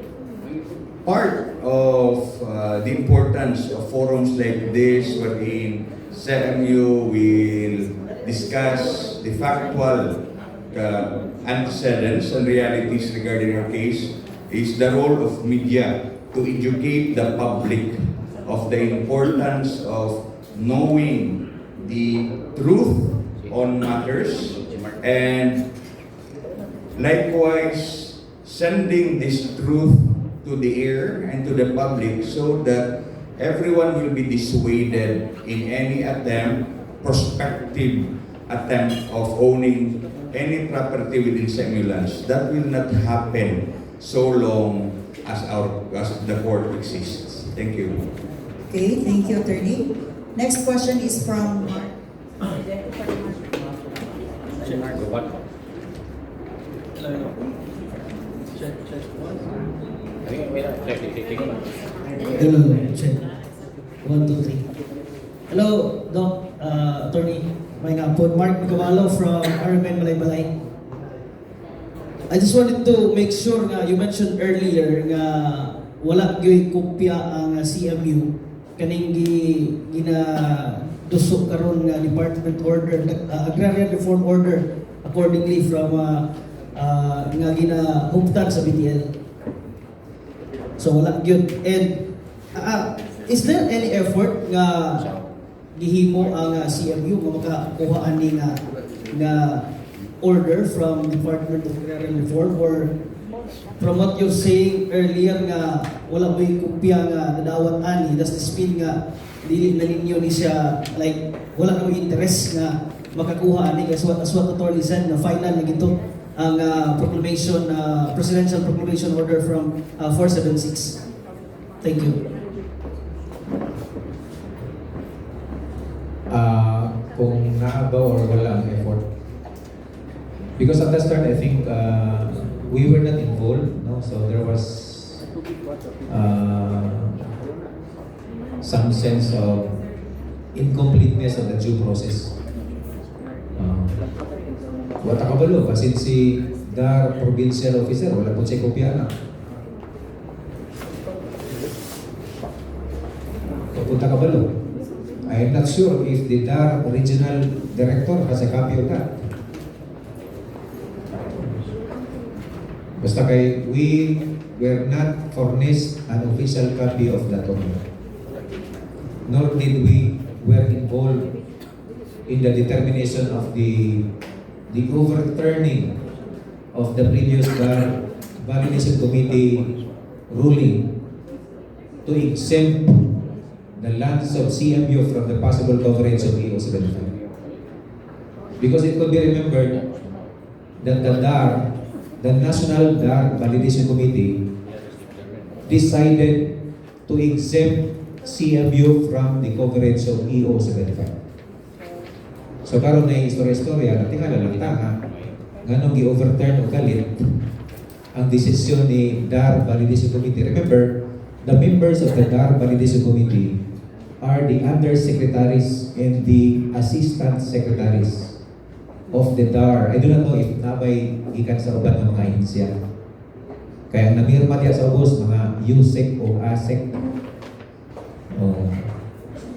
part of the importance of forums like this wherein CMU will discuss the factual antecedents and realities regarding our case is the role of media to educate the public of the importance of knowing the truth on matters and likewise sending this truth to the air and to the public so that everyone will be dissuaded in any prospective attempt of owning any property within Semulans. That will not happen so long as the court exists. Thank you. Okay, thank you, Attorney. Next question is from Mark. Hello, check. 1, 2, 3. Hello, Doc, Attorney. May nga po, Mark Gawalo from RMN Malaybalay. I just wanted to make sure nga you mentioned earlier nga wala gyud kopya ang CMU kaning gina dusok karon nga department order, agrarian reform order accordingly from nga ginahuptan sa BTL. So wala gyud. And is there any effort nga gihimo ang CMU nga makakuha ani nga order from Department of Agrarian Reform, or from what you're saying earlier nga wala may kopya nga nadawat ani, does this mean nga dili na ninyo ni siya, like wala na may interest nga makakuha ani as what Attorney said na final na gito ang proclamation, presidential proclamation order from 476. Thank you. Kung naabaw or wala ang effort. Because at the start, I think we were not involved, no? So there was some sense of incompleteness of the due process. Wata kabalo, kasi si Dar provincial officer, wala po siya kopya na. Papunta kabalo. I am not sure if the Dar regional director has a copy of that. Basta kay we were not furnished an official copy of that order. Nor did we were involved in the determination of the overturning of the previous validation committee ruling to exempt the lands of CMU from the possible coverage of EO 75. Because it could be remembered that the National DAR Validation Committee decided to exempt CMU from the coverage of EO 75. So karon na istorya-istorya, natingala lang ta nga nganong gi-overturn o galit ang desisyon ni DAR Validation Committee. Remember, the members of the DAR Validation Committee are the undersecretaries and the assistant secretaries of the DAR. I do not know if nabay gikan sa uban ng mga ahensya. Kaya ang namirma diya sa ubos, mga USEC o ASEC. Oh.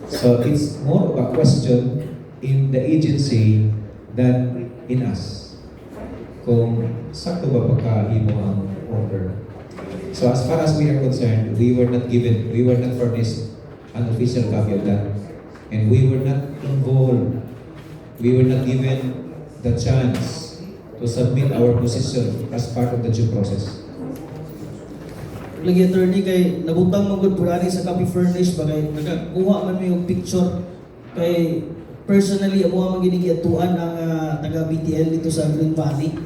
So it's more of a question in the agency than in us. Kung sakto ba pagkahimo ang order. So as far as we are concerned, we were not furnished an official copy of that. And we were not involved. We were not given the chance to submit our position as part of the due process. Lagi attorney kay nabutang magud purani sa copy furnish bagay nagakuha man mi yung picture kay personally amo man ginigiatuan ang taga BTL dito sa Green Valley.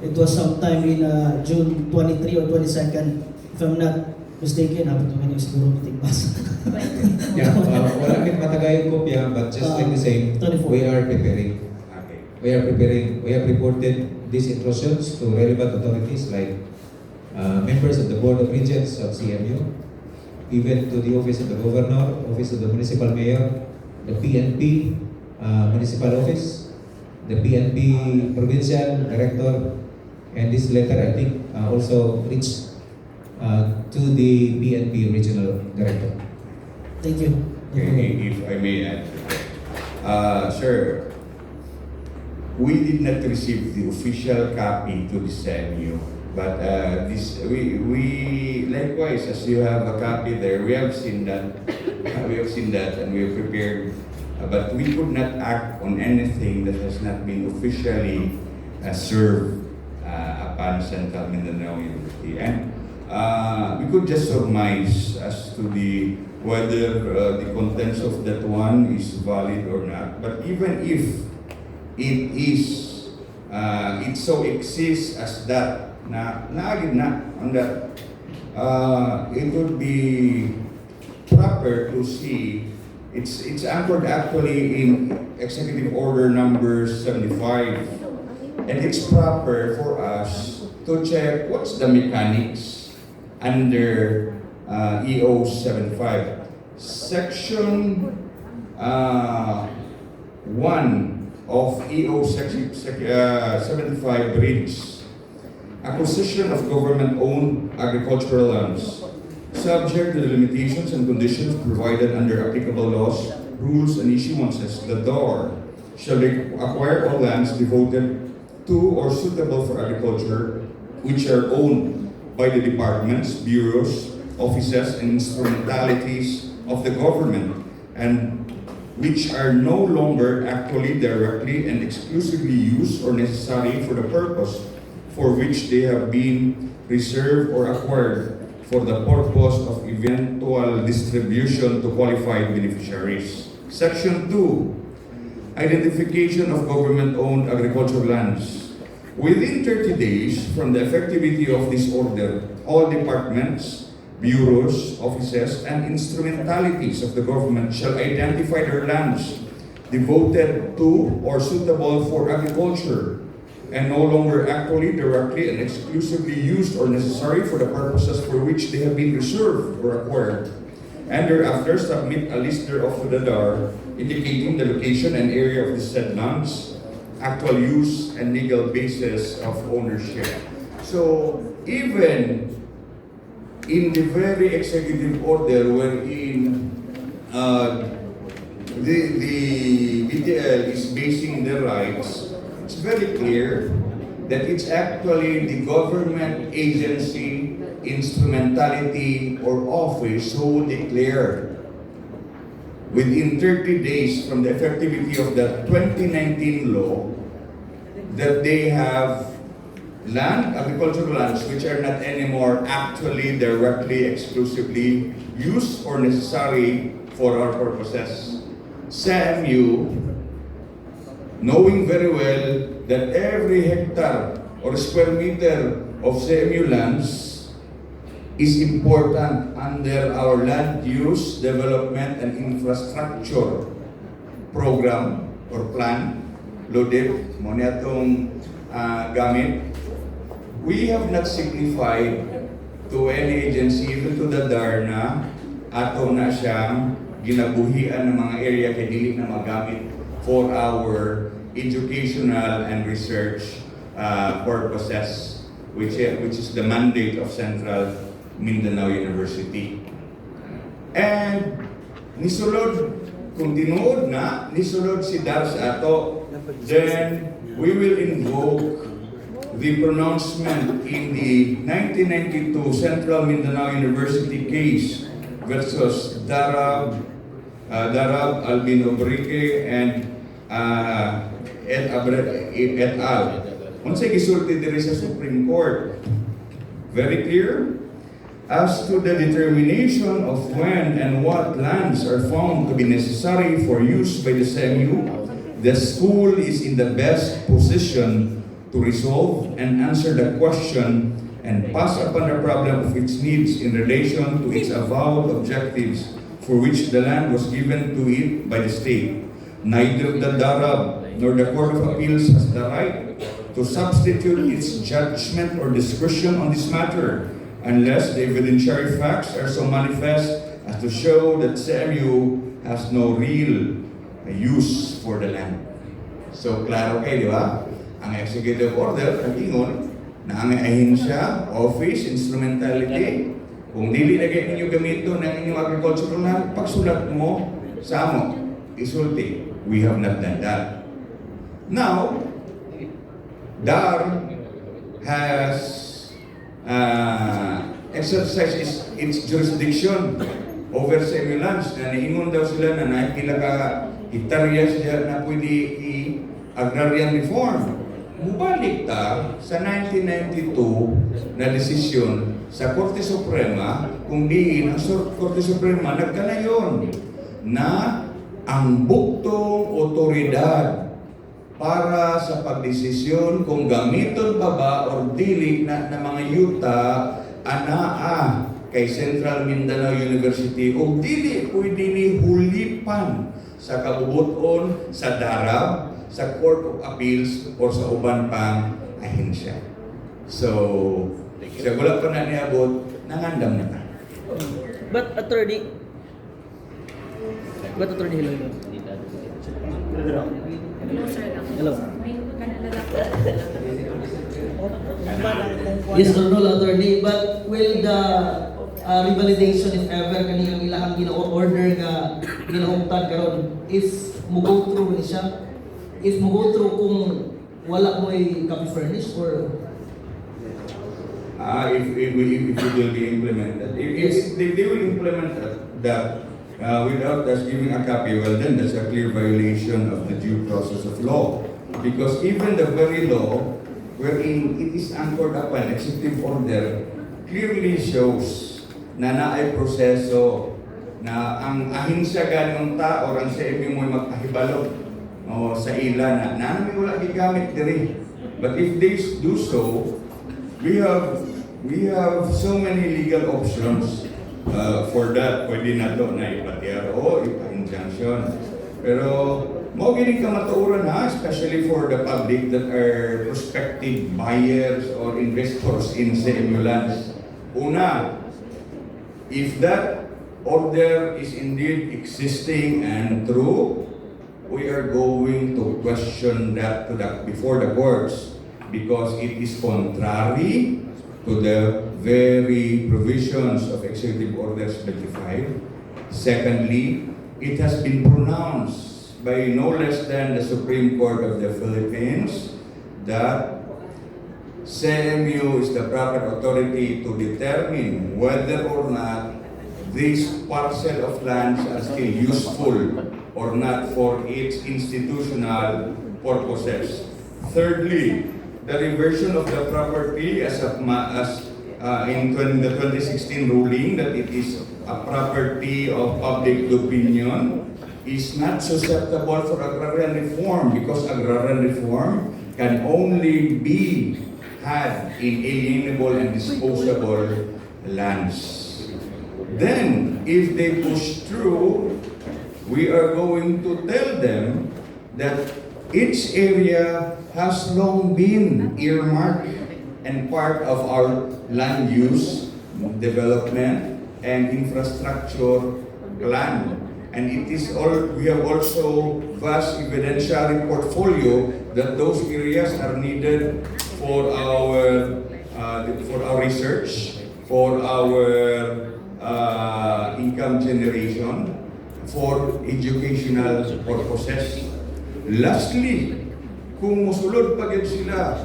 It was sometime in June 23 or 22nd if I'm not mistaken. Habang ito kanyo siguro matigbasa. Yeah, wala kit matagayong kopya, but just like the same, 24. we are preparing. We are preparing. We have reported these intrusions to relevant authorities like members of the Board of Regents of CMU, even to the Office of the Governor, Office of the Municipal Mayor, the PNP Municipal Office, the PNP Provincial Director, and this letter I think also reached to the PNP Regional Director. Thank you. Okay, if I may add, sir, we did not receive the official copy to the CMU, but we likewise, as you have a copy there, we have seen that, and we have prepared, but we could not act on anything that has not been officially served upon Central Mindanao University, and we could just surmise as to whether the contents of that one is valid or not. But even if it is, it so exists as that, on that, it would be proper to see. It's anchored actually in Executive Order number 75, and it's proper for us to check what's the mechanics under EO 75. Section 1 of EO 75 reads, acquisition of government-owned agricultural lands, subject to the limitations and conditions provided under applicable laws, rules, and issuances. The DAR shall acquire all lands devoted to or suitable for agriculture, which are owned by the departments, bureaus, offices, and instrumentalities of the government, and which are no longer actually, directly, and exclusively used or necessary for the purpose for which they have been reserved or acquired for the purpose of eventual distribution to qualified beneficiaries. Section 2, identification of government-owned agricultural lands. Within 30 days from the effectivity of this order, all departments, bureaus, offices, and instrumentalities of the government shall identify their lands devoted to or suitable for agriculture and no longer actually, directly, and exclusively used or necessary for the purposes for which they have been reserved or acquired, and thereafter submit a list thereof to the DAR indicating the location and area of the said lands, actual use, and legal basis of ownership. So even in the very executive order wherein the BTL is basing their rights, it's very clear that it's actually the government agency, instrumentality, or office who declare within 30 days from the effectivity of the 2019 law that they have land, agricultural lands, which are not anymore actually directly, exclusively used or necessary for our purposes. CMU, knowing very well that every hectare or square meter of CMU lands is important under our land use, development, and infrastructure program or plan. LUDIP, mo niya itong gamit. We have not signified to any agency, even to the DAR na ato na siyang ginabuhian ng mga area kay dili na magamit for our educational and research purposes, which is the mandate of Central Mindanao University. And nisulod, kung tinuod na, nisulod si DAR sa ato, then we will invoke the pronouncement in the 1992 Central Mindanao University case versus Darab, Albino Brique, and et al. Unsay gisulti diri sa Supreme Court. Very clear. As to the determination of when and what lands are found to be necessary for use by the CMU, the school is in the best position to resolve and answer the question and pass upon the problem of its needs in relation to its avowed objectives for which the land was given to it by the state. Neither the DARAB nor the Court of Appeals has the right to substitute its judgment or discretion on this matter unless the evidentiary facts are so manifest as to show that CMU has no real use for the land. So, klaro kayo, di ba? Ang executive order, nag-ingon, na ang ahensya, office, instrumentality, kung dili na kayo ninyo gamito ng inyong agricultural land, pagsulat mo sa amo, isulti. We have not done that. Now, DAR has exercised its jurisdiction over CMU lands na niingon daw sila na nakikila ka hektarya siya na pwede i-agrarian reform. Mubalik ta sa 1992 na desisyon sa Korte Suprema kung diin ang Korte Suprema nagkanayon na ang buktong otoridad para sa pagdesisyon kung gamiton pa ba o dili na mga yuta anaa kay Central Mindanao University o dili pwede ni hulipan sa kabubuton sa DARAB, sa Court of Appeals o sa uban pang ahensya. So, sa wala pa na niabot, nangandam na ka. But attorney, hello. Hello. Yes or no, attorney, but will the revalidation, if ever, kaniyang ilahang gina-order nga ginaungtan karon, if mo-go through ni siya, if mo-go through kung wala mo ay copy-furnish or if it will be implemented. If they will implement that without us giving a copy, well then that's a clear violation of the due process of law. Because even the very law wherein it is anchored upon executive order clearly shows na naay proseso na ang ahensya ganong tao or ang CMU mo magpahibalo sa ila na namin wala gigamit diri. But if they do so, we have so many legal options for that. Pwede na to na ipatiyar o ipa-injunction. Pero mo gini ka matuuran ha, especially for the public that are prospective buyers or investors in CMU lands. Una, if that order is indeed existing and true, we are going to question that before the courts because it is contrary to the very provisions of Executive Order 75. Secondly, it has been pronounced by no less than the Supreme Court of the Philippines that CMU is the proper authority to determine whether or not these parcel of lands are still useful or not for its institutional purposes. Thirdly, the reversion of the property as in the 2016 ruling that it is a property of public opinion is not susceptible for agrarian reform because agrarian reform can only be had in alienable and disposable lands. Then, if they push through, we are going to tell them that each area has long been earmarked and part of our land use, development, and infrastructure plan. And it is all, we have also vast evidentiary portfolio that those areas are needed for our research, for our income generation, for educational purposes. Lastly, kung musulod pa gid sila,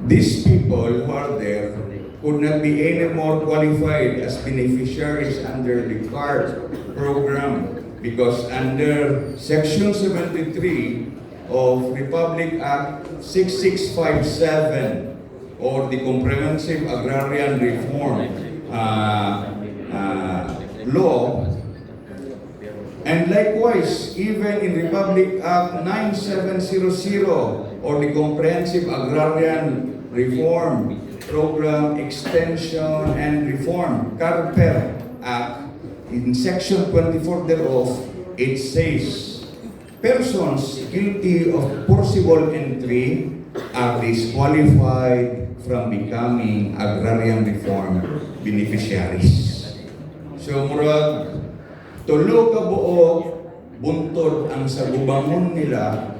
these people who are there could not be any more qualified as beneficiaries under the CARD program because under Section 73 of Republic Act 6657 or the Comprehensive Agrarian Reform law, and likewise even in Republic Act 9700 or the Comprehensive Agrarian Reform Program Extension and Reform, CARPER Act, in Section 24 thereof, it says, persons guilty of forcible entry are disqualified from becoming agrarian reform beneficiaries. So, murag, tulo ka buo, buntod ang sagubangon nila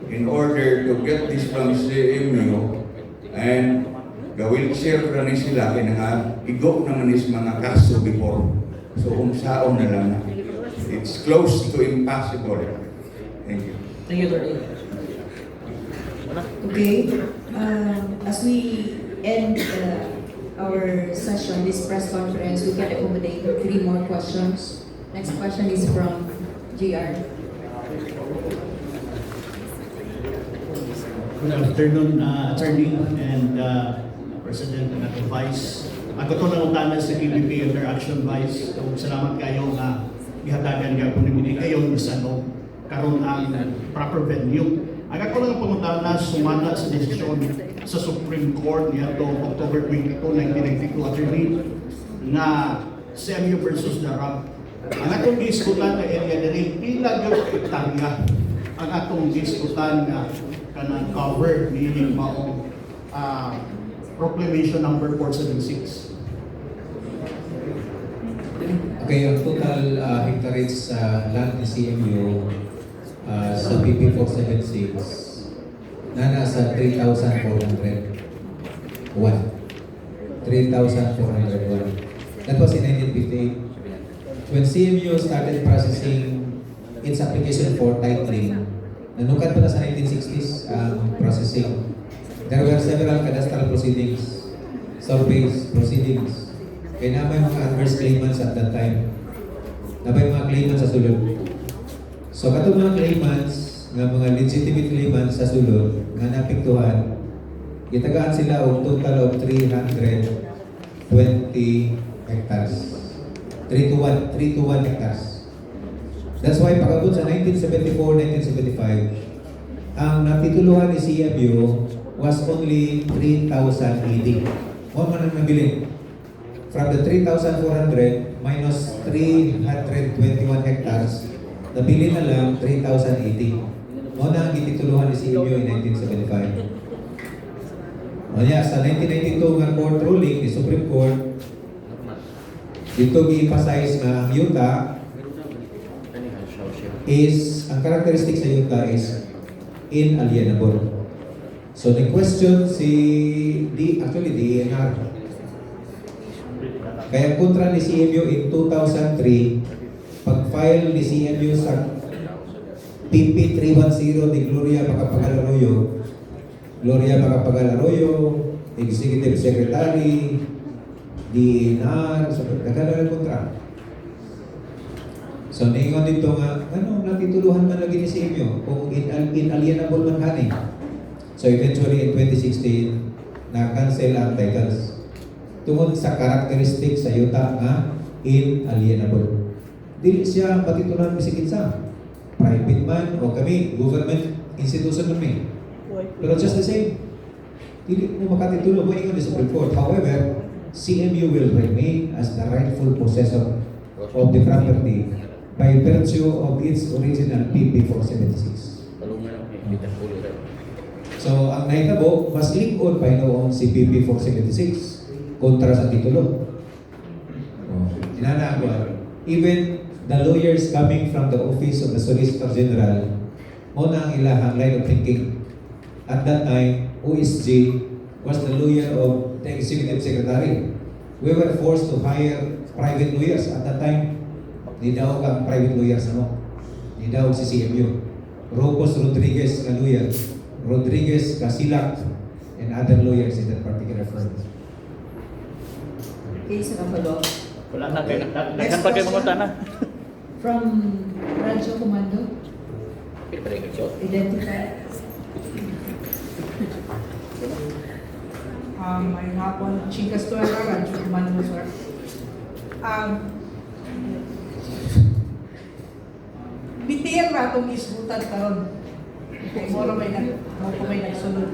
in order to get this from CMU and ga-wheelchair na sila kaya nga igo naman is mga kaso before. So saon na lang na. It's close to impossible. Thank you. Thank you, Attorney. Okay, as we end our session, this press conference, we can accommodate 3 more questions. Next question is from GR. Good afternoon, Attorney and President and Vice. Ako to nangutanan sa KBP Interaction Vice. Salamat kayo na ihatagan ka kung hindi kayo sa karon ang proper venue. Ang ako lang pangutana sumana sa desisyon sa Supreme Court niadto October 22, 1992 Attorney na CMU versus Darab. Ang atong diskutan na area diri pila gyud hektarya ang atong diskutan nga kanang cover meaning mao Proclamation number 476. Okay, ang total hectarage sa land ni CMU sa PP 476 na nasa 3,401. 3,401. That was in 1958. When CMU started processing its application for titling, nanukat pa na sa 1960s ang processing. There were several cadastral proceedings, surveys, proceedings. Kaya na may mga adverse claimants at that time. Na may mga claimants sa sulod. So katong mga claimants, nga mga legitimate claimants sa sulod, nga napiktuhan, itagaan sila o total of 320 hectares. 3 to 1 hectares. That's why pagabot sa 1974-1975, ang natituluhan ni CMU was only 3,080. Huwag man ang nabilin. From the 3,400 minus 321 hectares, nabili na lang 3,080. Huwag na ang itituluhan ni CMU in 1975. O niya, sa 1992 nga court ruling ni Supreme Court, dito gi-emphasize nga ang yuta is, ang characteristic sa yuta is inalienable. So the question si DENR. Kaya kontra ni CMU in 2003, pag-file ni CMU sa PP 310 ni Gloria Macapagal Arroyo, Executive Secretary, DENR, so nagkala kontra. So ningon dito nga, natituluhan man lagi ni CMU kung inalienable man kani. So eventually in 2016, na-cancel ang titles. Tungod sa karakteristik sa yuta nga inalienable. Dili siya patitulan bisigit sa private man o kami, government institution kami. Pero just the same, dili mo makatitulo mo ingon sa Supreme Court. However, CMU will remain as the rightful possessor of the property by virtue of its original PP 476. So, ang nahitabo, mas lingkod pa noon si PP 476 kontra sa titulo. Inanaguan. Even the lawyers coming from the office of the Solicitor General, muna ang ilahang line of thinking. At that time, OSG was the lawyer of the Executive Secretary. We were forced to hire private lawyers. At that time, di daw kang private lawyers, ano? Di daw si CMU. Rocos Rodriguez na lawyer, Rodriguez Casilak, and other lawyers in that particular firm. Okay, sa kapalo. Wala na kayo. Next Nagkan pa kayo question. mga na. From Radyo Comando, identify. May hapon, Chicas Tuera, Radyo Comando, sir. Bitiyan na itong isgutan karon. Kay Moro may nagsunod.